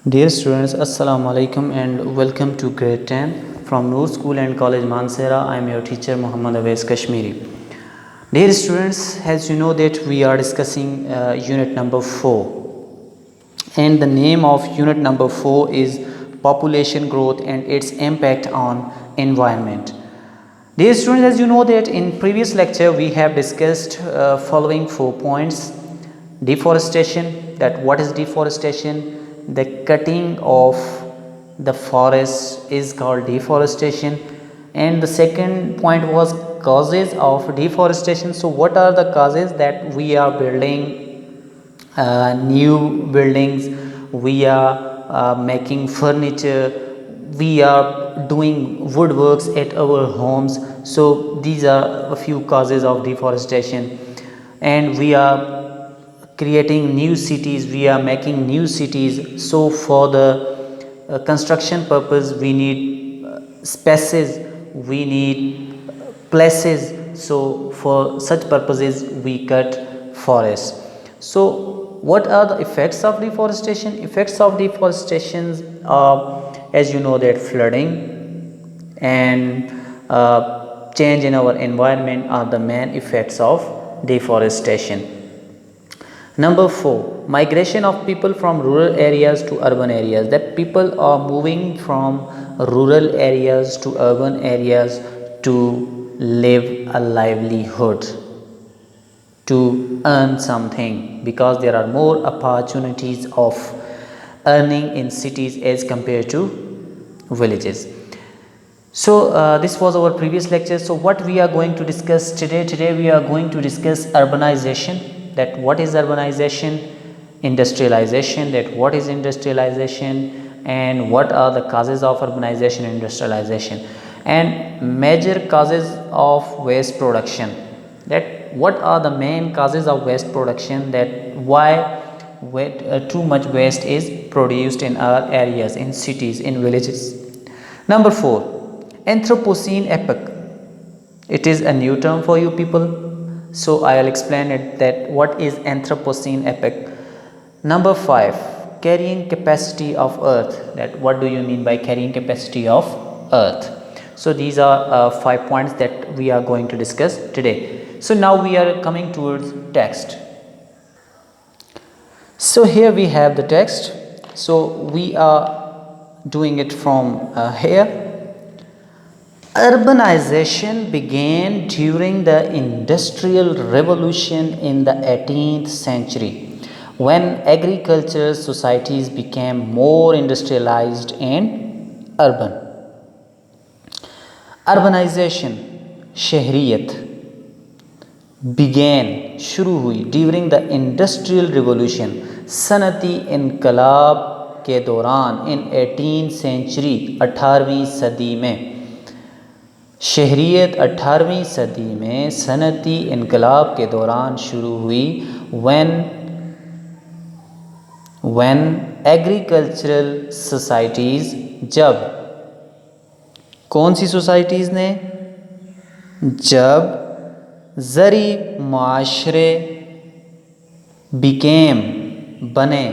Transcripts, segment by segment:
Dear students, Assalamu alaikum and welcome to grade 10 from Noor School and College Mansehra. I am your teacher Muhammad Awais Kashmiri. Dear students, as you know that we are discussing unit number 4, and the name of unit number 4 is population growth and its impact on environment. Dear students, as you know that in previous lecture we have discussed following 4 points: deforestation, that what is deforestation, the cutting of the forest is called deforestation, and the second point was causes of deforestation. So what are the causes? That we are building new buildings, we are making furniture, we are doing woodworks at our homes. So these are a few causes of deforestation. And we are creating new cities, we are making new cities. So for the construction purpose we need spaces, we need places. So for such purposes we cut forests. So what are the effects of deforestation? Effects of deforestation are, as you know, that flooding and change in our environment are the main effects of deforestation. Number 4, migration of people from rural areas to urban areas, that people are moving from rural areas to urban areas to live a livelihood, to earn something, because there are more opportunities of earning in cities as compared to villages. So this was our previous lecture. So what we are going to discuss today? Today we are going to discuss urbanization, that what is urbanization, industrialization, that what is industrialization, and what are the causes of urbanization and industrialization, and major causes of waste production, that what are the main causes of waste production, that why too much waste is produced in our areas, in cities, in villages. Number 4, Anthropocene epoch. It is a new term for you people, so I will explain it, that what is Anthropocene epoch. Number 5, carrying capacity of earth, that what do you mean by carrying capacity of earth. So these are 5 points that we are going to discuss today. So now we are coming towards text. So here we have the text. So we are doing it from here. Urbanization began during the Industrial Revolution in the 18th century, when agricultural societies became more industrialized and urban. Urbanization, शहरियत, began, शुरू हुई during the Industrial Revolution, सनती इनकलाब के दौरान, in 18th century, 18वीं सदी में. शहरियत 18वीं सदी में सनती इनकलाब के दौरान शुरू हुई, when एग्रीकल्चरल सोसाइटीज़, जब कौन सी सोसाइटीज़ ने, जब ज़री माशरे बिकेम, बने,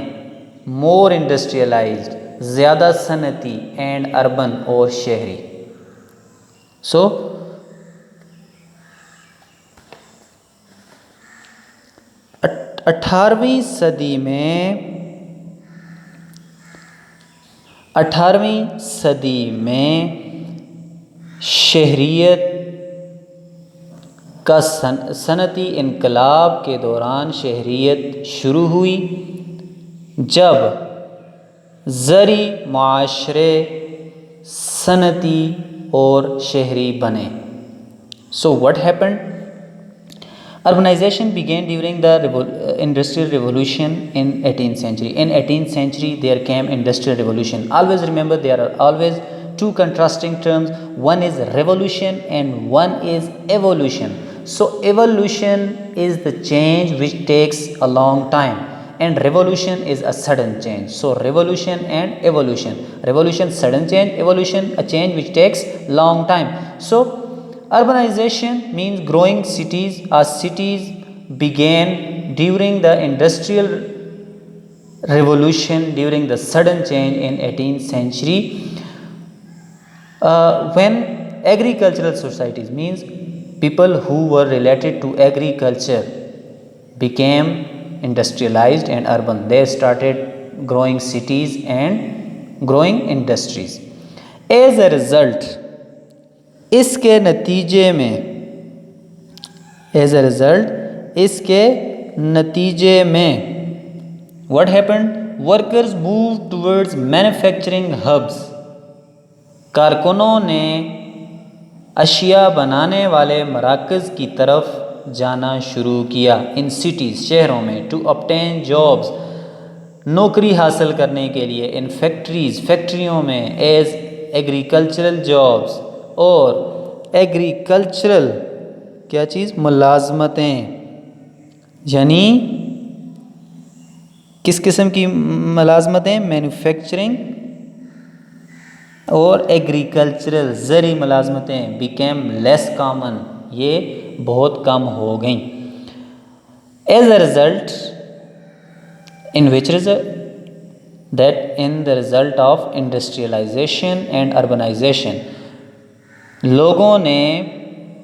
मोर इंडस्ट्रियलाइज्ड, ज़्यादा सनती, एंड अर्बन, और शहरी. सो 18वीं सदी में, 18वीं सदी में शहरियत का सनती इनकलाब के दौरान शहरियत शुरू हुई, जब ज़री माशरे सनती और शहरी बने. So what happened? Urbanization began during the Industrial Revolution in 18th century. In 18th century there came Industrial Revolution. Always remember, there are always two contrasting terms. One is revolution and one is evolution. So evolution is the change which takes a long time, and revolution is a sudden change. So revolution and evolution. Revolution, sudden change; evolution, a change which takes long time. So urbanization means growing cities. Cities began during the Industrial revolution, during the sudden change in 18th century, when agricultural societies, means people who were related to agriculture, became industrialized and urban. They started growing cities and growing industries. As a result, इसके नतीजे में what happened? Workers moved towards manufacturing hubs. कारकुनों ने अशिया बनाने वाले मराकज़ की तरफ जाना शुरू किया इन सिटीज़, शहरों में, टू ऑब्टेन जॉब्स, नौकरी हासिल करने के लिए, इन फैक्ट्रीज़, फैक्ट्रियों में, एज एग्रीकल्चरल जॉब्स, और एग्रीकल्चरल क्या चीज़, मुलाजमतें, यानी किस किस्म की मुलाजमतें, मैन्युफैक्चरिंग और एग्रीकल्चरल ज़री मुलाजमतें, बिकेम लेस कॉमन, ये बहुत कम हो गई. As a result, in which result, that in the result of industrialization and urbanization, लोगों ने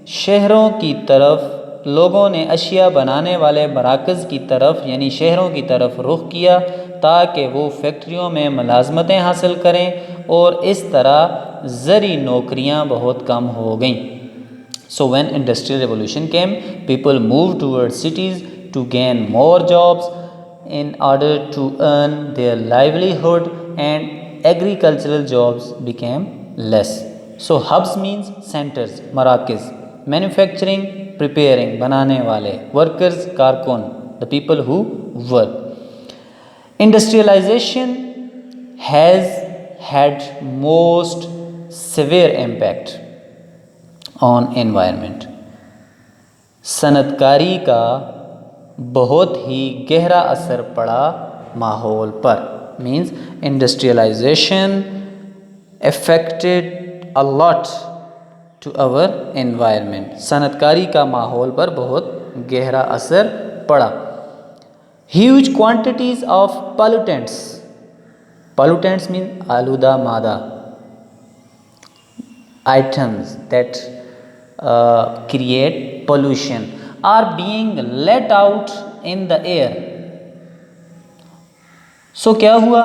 शहरों की तरफ, लोगों ने अशिया बनाने वाले मराकज़ की तरफ यानी शहरों की तरफ रुख किया ताकि वो फैक्ट्रियों में मुलाजमतें हासिल करें, और इस तरह ज़री नौकरियां बहुत कम हो गईं. So when industrial revolution came, people moved towards cities to gain more jobs in order to earn their livelihood, and agricultural jobs became less. So hubs means centers, marakiz, manufacturing, preparing, बनाने वाले, workers, कारकुन, the people who work. Industrialization has had most severe impact on environment. सनतकारी का बहुत ही गहरा असर पड़ा माहौल पर. Means industrialisation affected a lot to our environment. सनतकारी का माहौल पर बहुत गहरा असर पड़ा. Huge quantities of pollutants, pollutants mean आलूदा मादा, items that create pollution are being let out in the air. So क्या हुआ,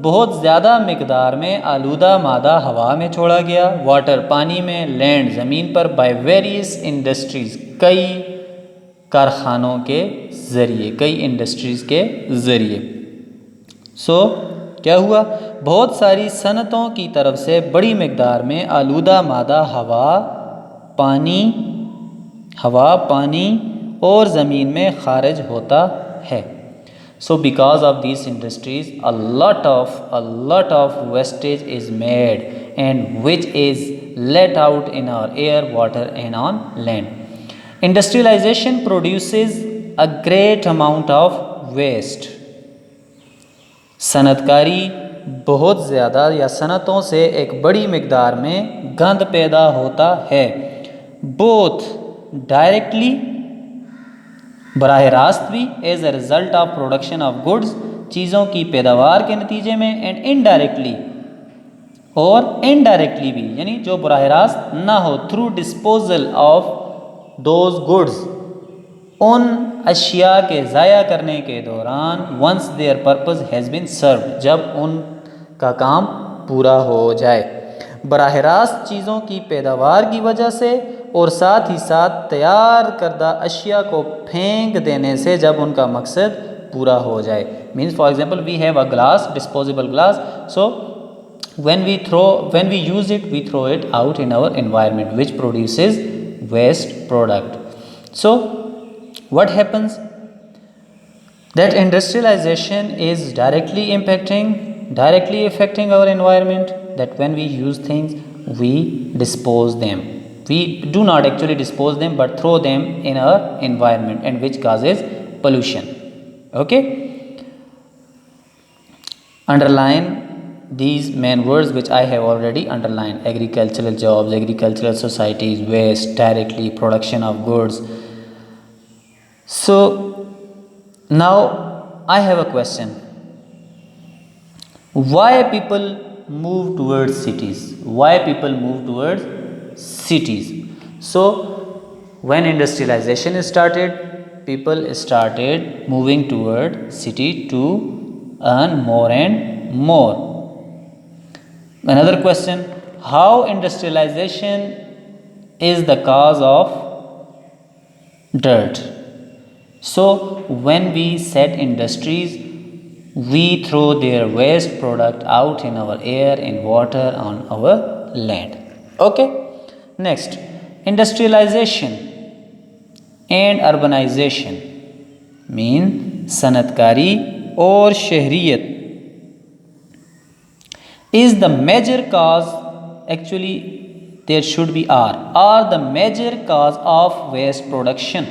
बहुत ज़्यादा मिकदार में आलूदा मादा हवा में छोड़ा गया, वाटर पानी में, लैंड ज़मीन पर, बाय वेरियस इंडस्ट्रीज़, कई कारखानों के ज़रिए, कई इंडस्ट्रीज़ के ज़रिए. सो क्या हुआ, बहुत सारी सनतों की तरफ से बड़ी मिकदार में आलूदा मादा हवा पानी और ज़मीन में खारिज होता है. So because of these industries a lot of wastage is made and which is let out in our air, water and on land. Industrialisation produces a great amount of waste. सनतकारी बहुत ज़्यादा या सनतों से एक बड़ी मिकदार में गंद पैदा होता है. बोथ डायरेक्टली, बराह रास्त भी, as a result of production of goods, चीज़ों की पैदावार के नतीजे में, एंड इनडायरेक्टली, और इनडायरेक्टली भी, यानी जो बराह रास्त ना हो, through disposal of those goods, उन अशिया के ज़ाया करने के दौरान, once their purpose has been served, जब उनका काम पूरा हो जाए. बराह रास्त चीज़ों की पैदावार की वजह से, और साथ ही साथ तैयार करदा अशिया को फेंक देने से, जब उनका मकसद पूरा हो जाए. Means for example we have a glass, disposable glass, so when we use it, we throw it out in our environment, which produces waste product. So what happens, that industrialization is directly affecting our environment, that when we use things, we dispose them. We do not actually dispose them, but throw them in our environment, and which causes pollution. Okay, underline these main words which I have already underlined: agricultural jobs, agricultural societies, waste, directly, production of goods. So now I have a question. Why people move towards cities? Why people move towards cities? So when industrialization started, people started moving toward city to earn more and more. Another question, how industrialization is the cause of dirt? So when we set industries, we throw their waste product out in our air, in water, on our land. Okay, next, industrialization and urbanization mean सनतकारी और शहरियत is the major cause, actually there should be are the major cause of waste production.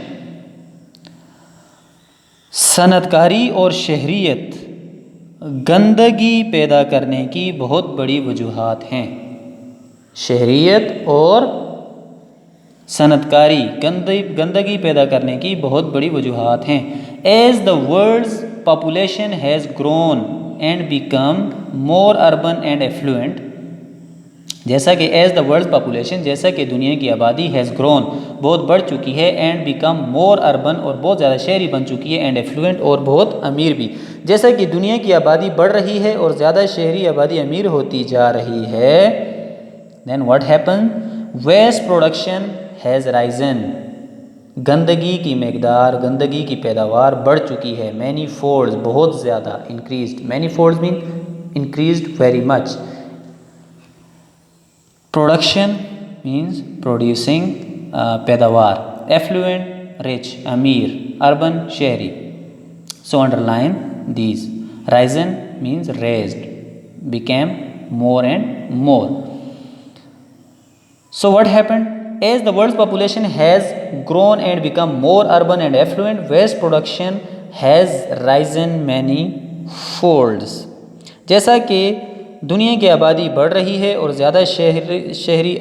सनतकारी और शहरियत गंदगी पैदा करने की बहुत बड़ी वजूहात हैं। शहरियत और सनतकारी गंदगी पैदा करने की बहुत बड़ी वजूहात हैं। As the world's population has grown and become more urban and affluent, जैसा कि एज द वर्ल्ड पॉपुलेशन, जैसा कि दुनिया की आबादी हैज़ ग्रोन बहुत बढ़ चुकी है, एंड बिकम मोर अर्बन और बहुत ज़्यादा शहरी बन चुकी है, एंड एफ्लुएंट और बहुत अमीर भी। जैसा कि दुनिया की आबादी बढ़ रही है और ज़्यादा शहरी आबादी अमीर होती जा रही है, then what happen, waste production has risen, गंदगी की मकदार, गंदगी की पैदावार बढ़ चुकी है। मैनी फोल्ड्स, बहुत ज़्यादा, increased, many folds mean increased very much. Production means producing, पैदावार, एफ्लुएंट रिच अमीर, अर्बन शहरी। So underline these, Ryzen means raised, became more and more. So what happened, as the world's population has grown and become more urban and affluent, waste production has risen many folds। जैसा कि दुनिया की आबादी बढ़ रही है और ज़्यादा शहरी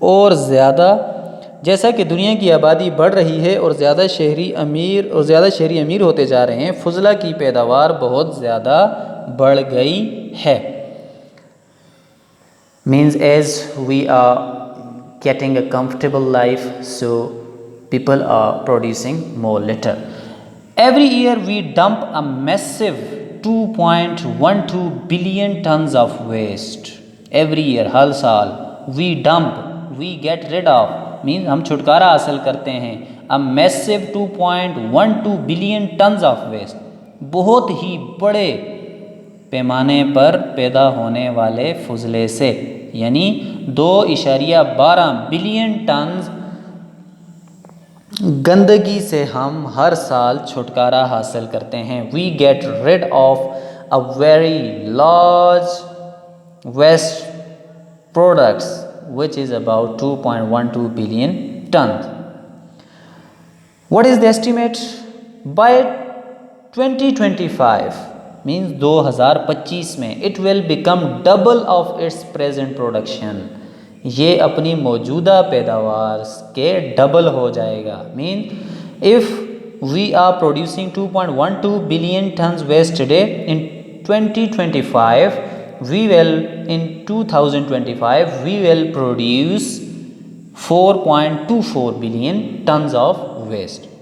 और ज़्यादा, जैसा कि दुनिया की आबादी बढ़ रही है और ज़्यादा शहरी अमीर होते जा रहे हैं, फजला की पैदावार बहुत ज़्यादा बढ़ गई है। Means as we are getting a comfortable life, so people are producing more litter. Every year we dump a massive 2.12 billion tons of waste. Every year, हर साल, we dump, we get rid of, means हम छुटकारा हासिल करते हैं, a massive 2.12 billion tons of waste, बहुत ही बड़े पैमाने पर पैदा होने वाले फजले से, यानी 2.12 बिलियन टन गंदगी से हम हर साल छुटकारा हासिल करते हैं। We get rid of a very large waste products which is about 2.12 billion ton. What is the estimate, by 2025 means 2025 में it will become double of its present production, ये अपनी मौजूदा पैदावार के डबल हो जाएगा। Mean if we are producing 2.12 billion tons waste today, in 2025 we will, in 2025 we will produce 4.24 billion tons of waste.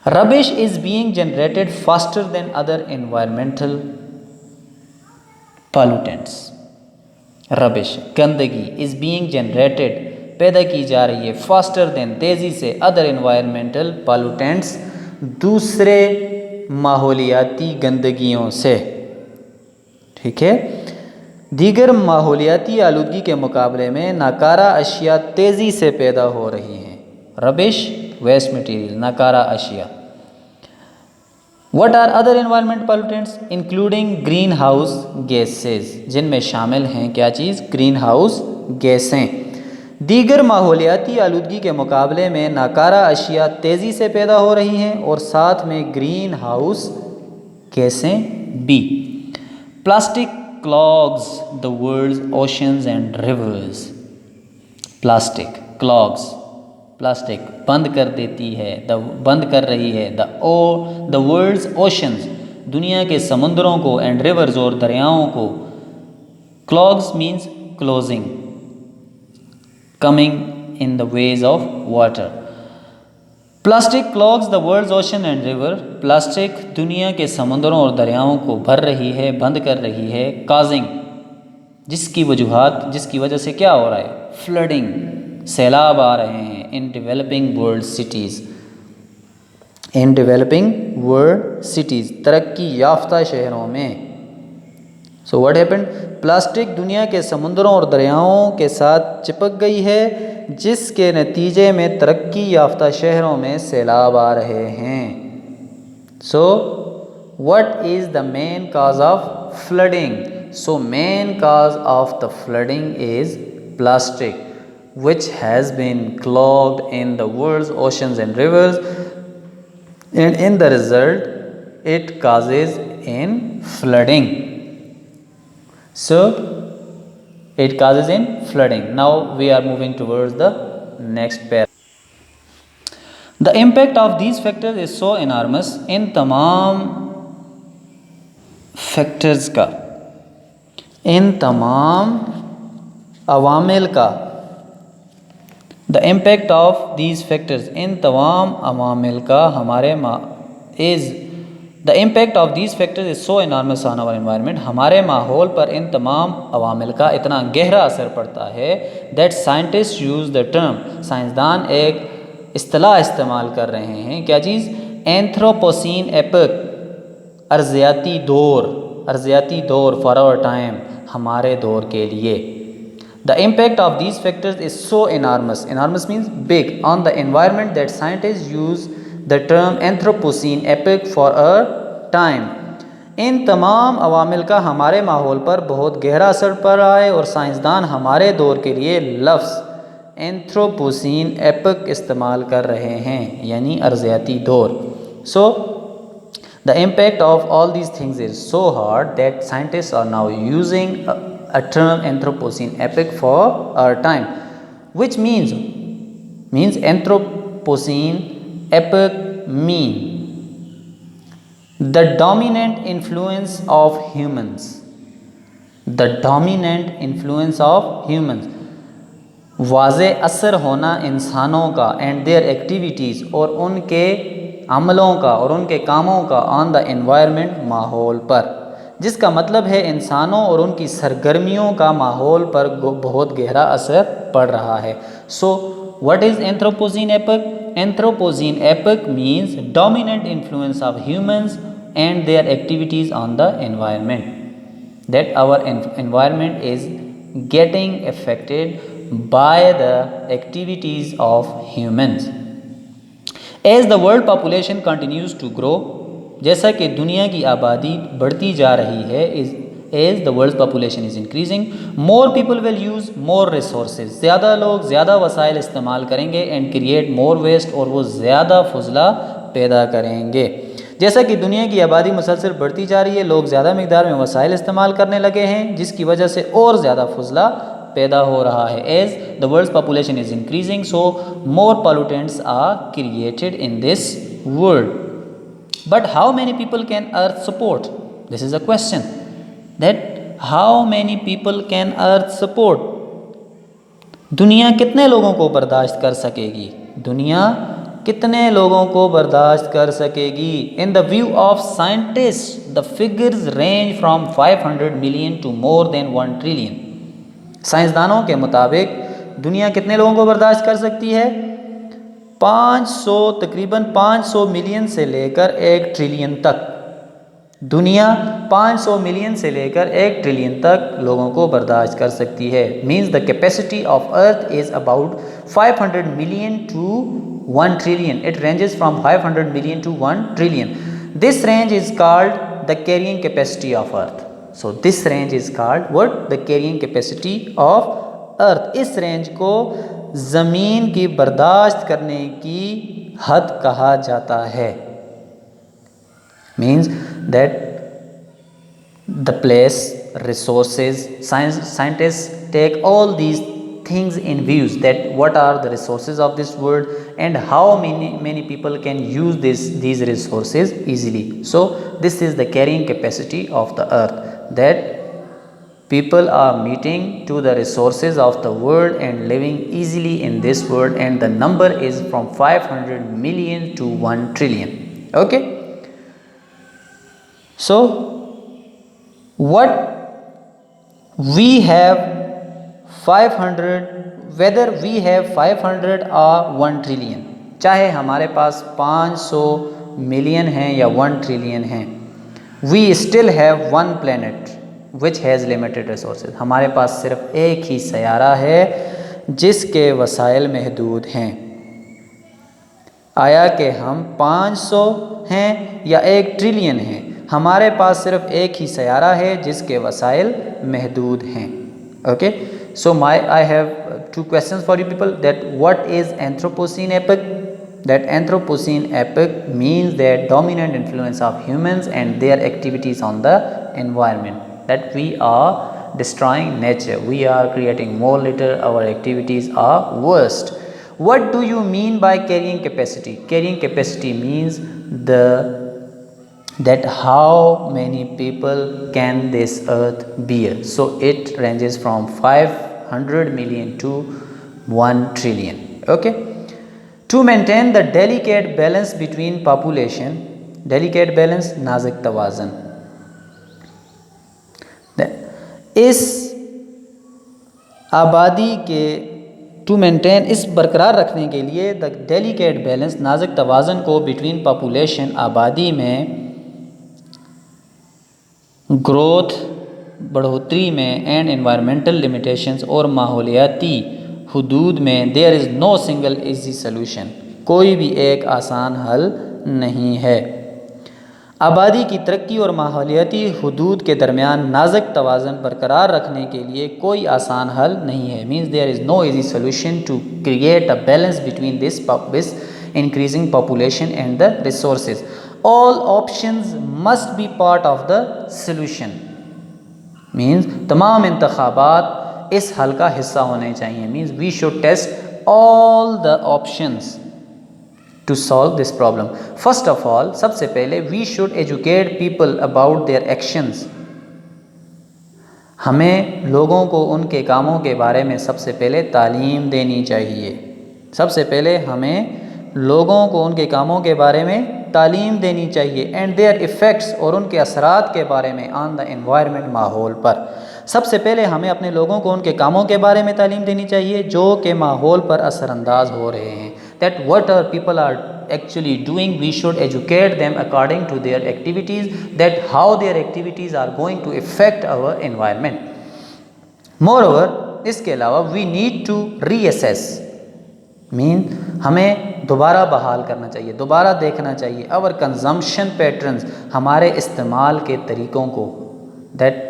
Rubbish is being generated faster than other environmental pollutants. Rubbish, गंदगी, is being generated, पैदा की जा रही है, faster than, तेज़ी से, other environmental pollutants, दूसरे माहौलियाती गंदगियों से। ठीक है, दीगर माहौलियाती आलूदगी के मुकाबले में नाकारा अशिया तेज़ी से पैदा हो रही हैं। रबिश, वेस्ट मटीरियल, नाकारा अशिया। What are other environment pollutants? Including green house gases, जिनमें शामिल हैं क्या चीज़, ग्रीन हाउस गैसें। दीगर माहौलियाती आलूदगी के मुकाबले में नाकारा अशिया तेज़ी से पैदा हो रही हैं और साथ में ग्रीन हाउस गैसें भी। Plastic clogs the world's oceans and rivers. Plastic clogs, plastic बंद कर देती है, बंद कर रही है द वर्ल्ड्स ओशंस, दुनिया के समुद्रों को, एंड रिवर्स और दरियाओं को, clogs means closing, coming in the ways of water. Plastic clogs the world's ocean and river, plastic दुनिया के समुद्रों और दरियाओं को भर रही है, बंद कर रही है, काजिंग, जिसकी वजह से क्या हो रहा है, फ्लडिंग, सैलाब आ रहे हैं, in developing world cities, in developing world cities, तरक्की याफ्ता शहरों में। सो व्हाट हैपेंड, प्लास्टिक दुनिया के समुद्रों और दरियाओं के साथ चिपक गई है, जिसके नतीजे में तरक्की याफ्ता शहरों में सैलाब आ रहे हैं। सो what is the main cause of flooding? So main cause of the flooding is plastic, which has been clogged in the world's oceans and rivers, and in the result it causes in flooding. So it causes in flooding. Now we are moving towards the next paragraph. The impact of these factors is so enormous. इन तमाम factors का, इन तमाम अवामिल का, the impact of these factors, इन तमाम अवामिल का हमारे the impact of these factors is so enormous on our environment, हमारे माहौल पर इन तमाम अवामिल का इतना गहरा असर पड़ता है, that scientist use the term, साइंसदान एक इस्तिलाह इस्तेमाल कर रहे हैं, क्या चीज़, एंथ्रोपोसीन एपक, अर्जियाती दौर फॉर आवर टाइम, हमारे दौर के लिए। The impact of these factors is so enormous, enormous means big, on the environment that scientist use the term anthropocene epoch for a time. इन तमाम अवामिल का हमारे माहौल पर बहुत गहरा असर पड़ रहा है और साइंसदान हमारे दौर के लिए लफ्ज़ एंथ्रोपोसीन एपिक इस्तेमाल कर रहे हैं, यानी अर्जियाती दौर। सो the impact of all these things is so hard that scientists are now using a term Anthropocene epoch for our time, which means Anthropocene epoch mean the dominant influence of humans, the dominant influence of humans, वाज़े असर होना इंसानों का, and their activities, और उनके अमलों का और उनके कामों का, ऑन द एनवायरनमेंट, माहौल पर, जिसका मतलब है इंसानों और उनकी सरगर्मियों का माहौल पर बहुत गहरा असर पड़ रहा है। So what is anthropocene epoch? Anthropocene epoch means dominant influence of humans and their activities on the environment, that our environment is getting affected by the activities of humans. As the world population continues to grow, जैसा कि दुनिया की आबादी बढ़ती जा रही है, as the world's population is increasing, more people will use more resources. ज़्यादा लोग ज़्यादा वसाइल इस्तेमाल करेंगे and create more waste, और वो ज़्यादा फजला पैदा करेंगे। जैसा कि दुनिया की आबादी मुसलसल बढ़ती जा रही है, लोग ज़्यादा मिकदार में वसाइल इस्तेमाल करने लगे हैं, जिसकी वजह से और ज़्यादा फजला पैदा हो रहा है। As the world's population is increasing, so more pollutants are created in this world. But how many people can earth support? This is a question, that how many people can earth support? दुनिया कितने लोगों को बर्दाश्त कर सकेगी? दुनिया कितने लोगों को बर्दाश्त कर सकेगी? In the view of scientist the figures range from 500 million to more than 1 trillion. साइंसदानों के मुताबिक दुनिया कितने लोगों को बर्दाश्त कर सकती है? तकरीबन 500 मिलियन से लेकर 1 ट्रिलियन तक। दुनिया 500 मिलियन से लेकर 1 ट्रिलियन तक लोगों को बर्दाश्त कर सकती है। Means the capacity of earth is about 500 million to 1 trillion. It ranges from 500 million to 1 trillion. This range is called the carrying capacity of Earth. So this range is called what? The carrying capacity of Earth. इस range को ज़मीन की बर्दाश्त करने की हद कहा जाता है। Means that the place, resources, scientists take all these things in views, that what are the resources of this world and how many people can use these resources easily. So this is the carrying capacity of the earth, that people are meeting to the resources of the world and living easily in this world, and the number is from 500 million to 1 trillion. Okay, so what we have 500, whether we have 500 or 1 trillion, चाहे हमारे पास 500 million हैं या 1 trillion हैं, we still have one planet which has limited resources. हमारे पास सिर्फ एक ही सयारा है जिसके वसाइल महदूद हैं। आया कि हम 500 हैं या 1 ट्रिलियन हैं, हमारे पास सिर्फ एक ही सयारा है जिसके वसाइल महदूद हैं। Okay, so I have two questions for you people, that what is Anthropocene epoch? That Anthropocene epoch means that dominant influence of humans and their activities on the environment, that we are destroying nature, we are creating more litter, our activities are worst. What do you mean by carrying capacity? Carrying capacity means that how many people can this earth bear. So it ranges from 500 million to 1 trillion. Okay, to maintain the delicate balance between population, delicate balance, नाजुक तवाज़न, इस आबादी के to maintain, इस बरकरार रखने के लिए the delicate balance, नाजुक तवाज़न को बिटवीन पॉपुलेशन, आबादी में, ग्रोथ, बढ़ोतरी में, एंड एनवायरमेंटल लिमिटेशंस, और माहौलियाती हुदूद में, there is no single easy solution, कोई भी एक आसान हल नहीं है। आबादी की तरक्की और माहौलियाती हुदूद के दरमियान नाजुक तवाज़न बरकरार रखने के लिए कोई आसान हल नहीं है। Means there is no easy solution to create a balance between this increasing population and the resources. All options must be part of the solution. Means तमाम इंतखाबात इस हल का हिस्सा होने चाहिए। Means we should test all the options to solve this problem. First of all, सबसे पहले we should educate people about their actions. हमें लोगों को उनके कामों के बारे में सबसे पहले तालीम देनी चाहिए। सबसे पहले हमें लोगों को उनके कामों के बारे में तालीम देनी चाहिए, एंड देयर इफ़ेक्ट्स, और उनके असरात के बारे में, ऑन द एनवायरनमेंट, माहौल पर। सबसे पहले हमें अपने लोगों को उनके कामों के बारे में तालीम देनी चाहिए जो कि माहौल पर असरअंदाज हो रहे हैं। That what our people are actually doing, we should educate them according to their activities, that how their activities are going to affect our environment. Moreover, इसके अलावा we need to reassess, mean हमें दोबारा बहाल करना चाहिए, दोबारा देखना चाहिए our consumption patterns, हमारे इस्तेमाल के तरीक़ों को, that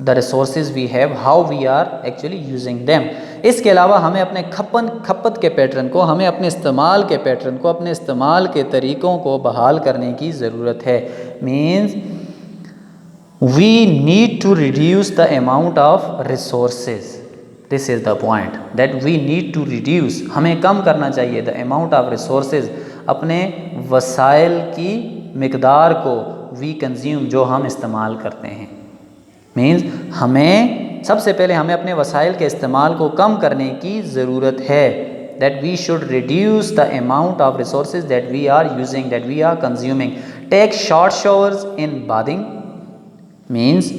the resources we have, how we are actually using them. इसके अलावा हमें अपने खपत के पैटर्न को, हमें अपने इस्तेमाल के पैटर्न को, अपने इस्तेमाल के तरीक़ों को बहाल करने की ज़रूरत है। Means we need to reduce the amount of resources. This is the point, that we need to reduce, हमें कम करना चाहिए द अमाउंट ऑफ रिसोर्सेज, अपने वसाइल की मिकदार को, वी कंज्यूम, जो हम इस्तेमाल करते हैं। मीन्स हमें सबसे पहले हमें अपने वसाइल के इस्तेमाल को कम करने की ज़रूरत है। That we should reduce the amount of resources that we are using, that we are consuming. Take short showers in bathing, means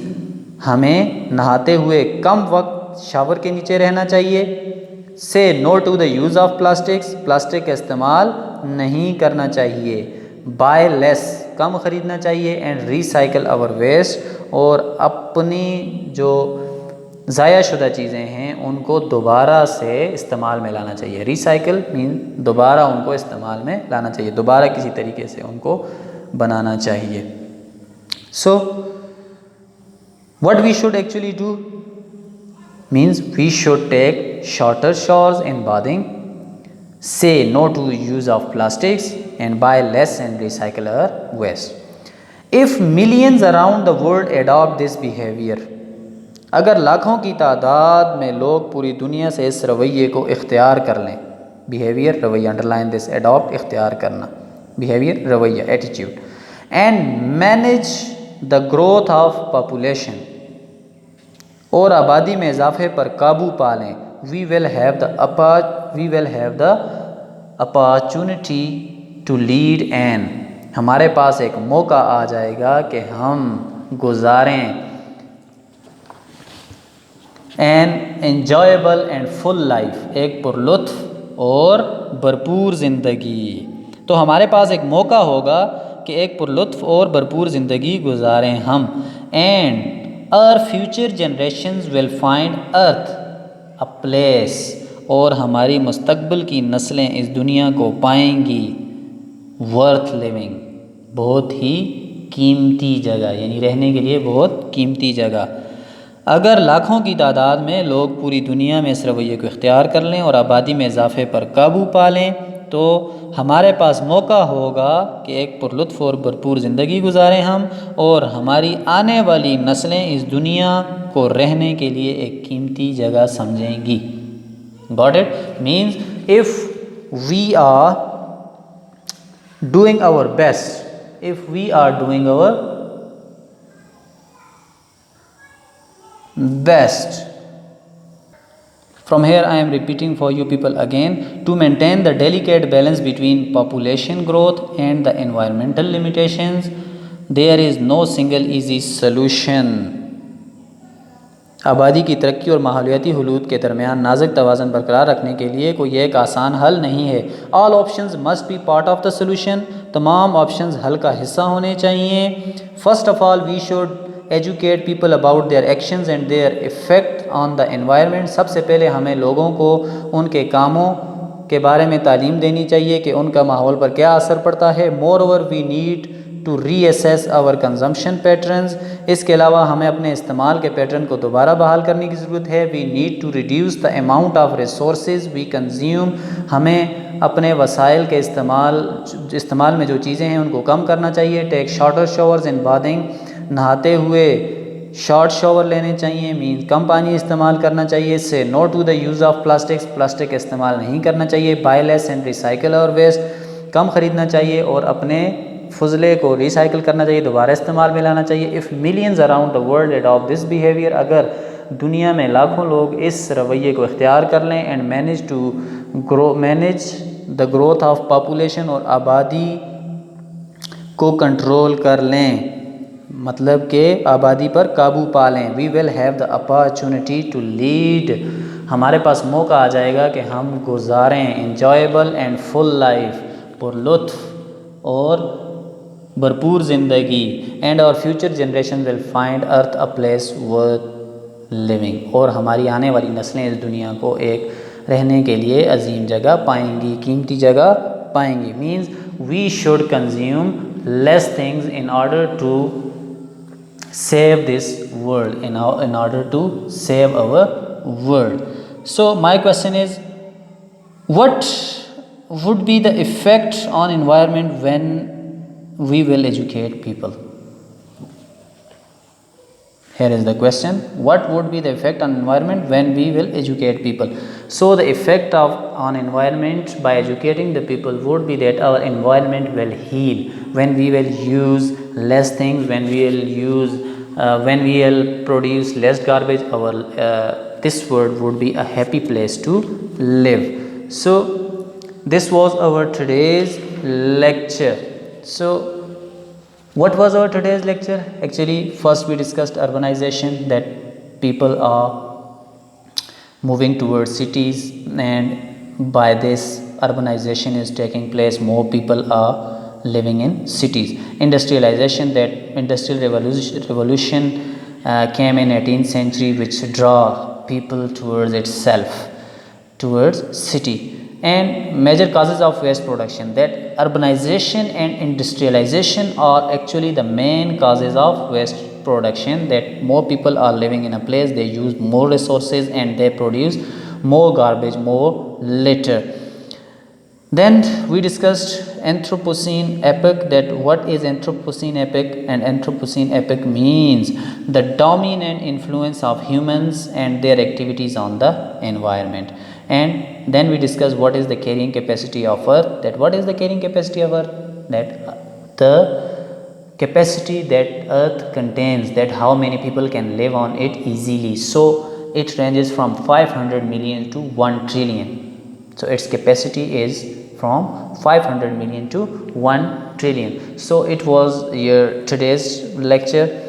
हमें नहाते हुए कम वक्त शावर के नीचे रहना चाहिए। Say no to the use of plastics, plastic का इस्तेमाल नहीं करना चाहिए। बाय लेस, कम ख़रीदना चाहिए। एंड रिसाइकल आवर वेस्ट, और अपनी जो ज़ाया शुदा चीज़ें हैं उनको दोबारा से इस्तेमाल में लाना चाहिए। रिसाइकल मीन दोबारा उनको इस्तेमाल में लाना चाहिए, दोबारा किसी तरीके से उनको बनाना चाहिए। So what we should actually do, means we should take shorter showers in bathing, say no to use of plastics, and buy less and recycle our waste. If millions around the world adopt this behavior, अगर लाखों की तादाद में लोग पूरी दुनिया से इस रवैये को इख्तियार कर लें, बिहेवियर रवैया, अंडरलाइन दिस, एडॉप्ट इख्तियार करना, बिहेवियर रवैया attitude, and manage the growth of population, और आबादी में इजाफे पर काबू पा लें, we will have the opportunity to lead an, हमारे पास एक मौका आ जाएगा कि हम गुजारें an enjoyable and full life, एक पुरलुत्फ और भरपूर ज़िंदगी। तो हमारे पास एक मौका होगा कि एक पुरलुत्फ और भरपूर ज़िंदगी गुजारें हम, and our future generations will find earth a place, और हमारी मुस्तकबिल की नस्लें इस दुनिया को पाएंगी वर्थ लिविंग, बहुत ही कीमती जगह, यानी रहने के लिए बहुत कीमती जगह। अगर लाखों की तादाद में लोग पूरी दुनिया में इस रवैये को इख्तियार कर लें और आबादी में इजाफे पर काबू पा लें, तो हमारे पास मौका होगा कि एक पुरलुत्फ़ और भरपूर ज़िंदगी गुजारें हम, और हमारी आने वाली नस्लें इस दुनिया को रहने के लिए एक कीमती जगह समझेंगी। Got it? Means if we are doing our best, if we are doing our best, from here I am repeating for you people again, to maintain the delicate balance between population growth and the environmental limitations, there is no single easy solution. आबादी की तरक्की और माहौलियाती हुलूद के दरमियान नाजुक तवाज़ुन बरकरार रखने के लिए कोई एक आसान हल नहीं है। All options must be part of the solution, तमाम ऑप्शंस हल का हिस्सा होने चाहिए। First of all we should educate people about their actions and their effect on the environment. सबसे पहले हमें लोगों को उनके कामों के बारे में तालीम देनी चाहिए कि उनका माहौल पर क्या असर पड़ता है। Moreover we need to reassess our consumption patterns, इसके अलावा हमें अपने इस्तेमाल के पैटर्न को दोबारा बहाल करने की ज़रूरत है। We need to reduce the amount of resources we consume, हमें अपने वसाइल के इस्तेमाल में जो चीज़ें हैं उनको कम करना चाहिए। Take shorter showers in bathing, नहाते हुए शॉर्ट शॉवर लेने चाहिए, मीन्स कम पानी इस्तेमाल करना चाहिए। Say no to the use of plastics, plastic इस्तेमाल नहीं करना चाहिए। Buy less and recycle our waste, कम ख़रीदना चाहिए और अपने फजले को रिसाइकिल करना चाहिए, दोबारा इस्तेमाल में लाना चाहिए। If millions around the world adopt this behaviour, अगर दुनिया में लाखों लोग इस रवैये को इख्तियार कर लें, and manage the growth of population, और आबादी को कंट्रोल कर लें, मतलब कि आबादी पर काबू पा लें। We will have the opportunity to lead, हमारे पास मौका आ जाएगा कि हम गुजारें एन्जॉयबल एंड फुल लाइफ, पुरलुत्फ और भरपूर ज़िंदगी। And our future generation will find earth a place worth living, और हमारी आने वाली नस्लें इस दुनिया को एक रहने के लिए अजीम जगह पाएंगी, कीमती जगह पाएंगी। Means we should consume less things in order to save this world, in order to save our world. So my question is, what would be the effect on environment when we will educate people? Here is the question, what would be the effect on environment when we will educate people? So the effect on environment by educating the people would be that our environment will heal when we will use less things, when we will produce less garbage. This world would be a happy place to live. So this was our today's lecture. So what was our today's lecture? Actually, first we discussed urbanization, that people are moving towards cities, and by this urbanization is taking place, more people are living in cities. Industrialization, that industrial revolution came in 18th century, which draw people towards itself, towards city. And major causes of waste production, that urbanization and industrialization are actually the main causes of waste production, that more people are living in a place, they use more resources and they produce more garbage, more litter. Then we discussed Anthropocene epoch, that what is Anthropocene epoch? And Anthropocene epoch means the dominant influence of humans and their activities on the environment. And then we discuss what is the carrying capacity of earth, that what is the carrying capacity of earth, that the capacity that earth contains, that how many people can live on it easily. So it ranges from 500 million to 1 trillion. So its capacity is from 500 million to 1 trillion. So it was your today's lecture.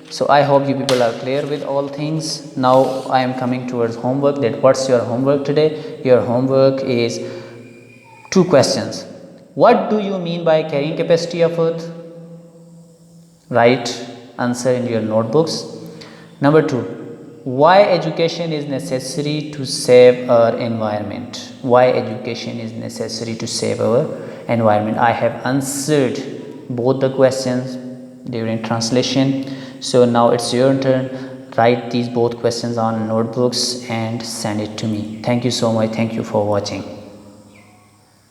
So I hope you people are clear with all things. Now I am coming towards homework. That what's your homework today? Your homework is 2 questions. What do you mean by carrying capacity of earth? Write answer in your notebooks. Number 2, why education is necessary to save our environment? Why education is necessary to save our environment? I have answered both the questions during translation. So now it's your turn. Write these both questions on notebooks and send it to me. Thank you so much. Thank you for watching.